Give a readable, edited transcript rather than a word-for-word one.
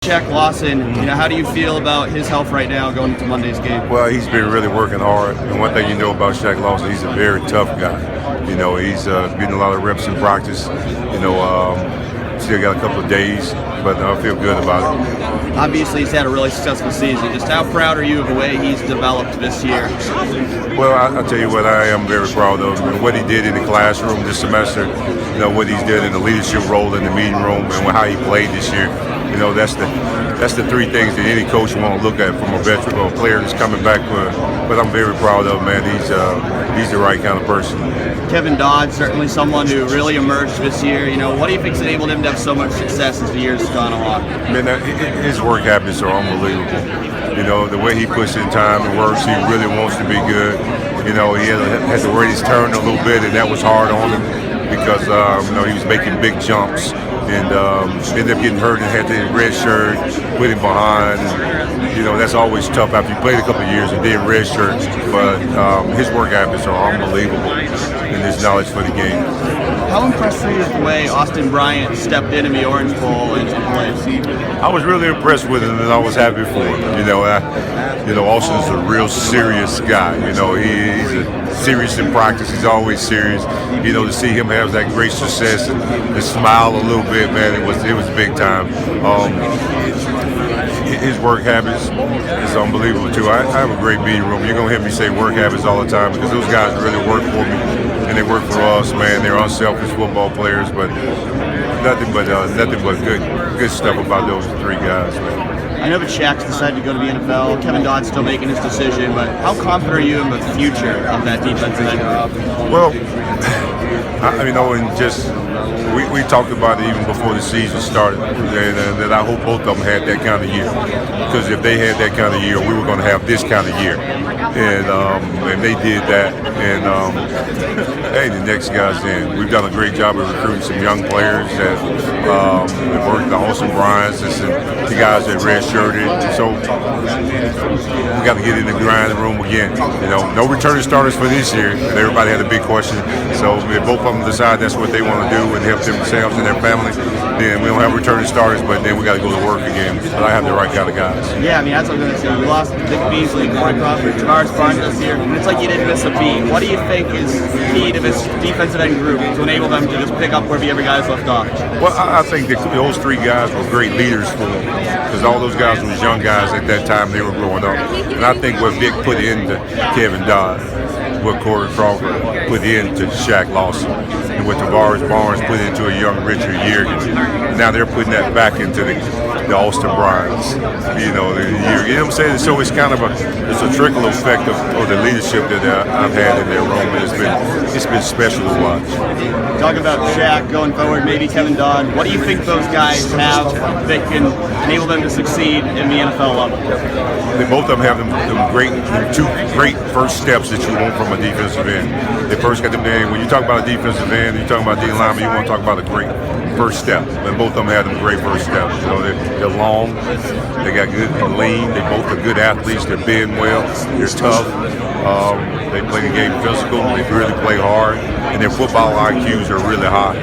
Shaq Lawson, how do you feel about his health right now going into Monday's game? Well, he's been really working hard. And one thing you know about Shaq Lawson, he's a very tough guy. He's getting a lot of reps in practice. Still got a couple of days, but I feel good about it. Obviously, he's had a really successful season. Just how proud are you of the way he's developed this year? Well, I'll tell you what I am very proud of. What he did in the classroom this semester, what he's did in the leadership role in the meeting room, and how he played this year. That's the three things that any coach want to look at from a veteran or a player that's coming back. But I'm very proud of him, man. He's the right kind of person. Kevin Dodd, certainly someone who really emerged this year. What do you think's enabled him to have so much success as the years gone along? Man, his work habits are unbelievable. The way he puts in time and works, he really wants to be good. He had to wait his turn a little bit, and that was hard on him because he was making big jumps and ended up getting hurt and had the red shirt, put him behind. That's always tough after you played a couple of years and did red shirt. But his work habits are unbelievable and his knowledge for the game. How impressed were you with the way Austin Bryant stepped in the Orange Bowl and played? I was really impressed with him, and I was happy for him. Austin's a real serious guy. He's serious in practice. He's always serious. To see him have that great success and smile a little bit, man, it was big time. His work habits is unbelievable too. I have a great meeting room. You're gonna hear me say work habits all the time because those guys really work for me and they work for us, man. They're unselfish football players, but nothing but good stuff about those three guys, man. I know that Shaq's decided to go to the NFL. Kevin Dodd's still making his decision, but how confident are you in the future of that defensive end group? Well, we talked about it even before the season started, and that I hope both of them had that kind of year. Because if they had that kind of year, we were going to have this kind of year. And they did that. And hey, the next guy's in. We've done a great job of recruiting some young players that have worked, the Austin Bryants and the guys that redshirted. So we got to get in the grinding room again. No returning starters for this year, and everybody had a big question. So if both of them decide that's what they want to do and help themselves and their family, then we don't have returning starters, but then we got to go to work again. But I have the right kind of guys. Yeah, that's what I'm going to say. We lost Vic Beasley, Corey Crawford, Tavares Barnes this year, and it's like you didn't miss a beat. What do you think is key to this defensive end group to enable them to just pick up where the other guys left off? Well, I think that those three guys were great leaders for them because all those guys were young guys at that time they were growing up. And I think what Vic put into Kevin Dodd, what Corey Crawford put into Shaq Lawson, and what Tavares Barnes put into a young Richard Yeargin. Now they're putting that back into the Austin Bryants. You know what I'm saying? So it's kind of a trickle effect of the leadership that I've had in their room. It's been special to watch. Talking about Shaq going forward, maybe Kevin Dodd. What do you think those guys have that can enable them to succeed in the NFL level? They both of them have them two great first steps that you want from a defensive end. They first got them there. When you talk about a defensive end, you talk about D lineman, you want to talk about a great first step. And both of them have them great first steps. They're long, they got good lean, they both are good athletes, they're bend well, they're tough. They play the game physical, they really play hard, and their football IQs are really high.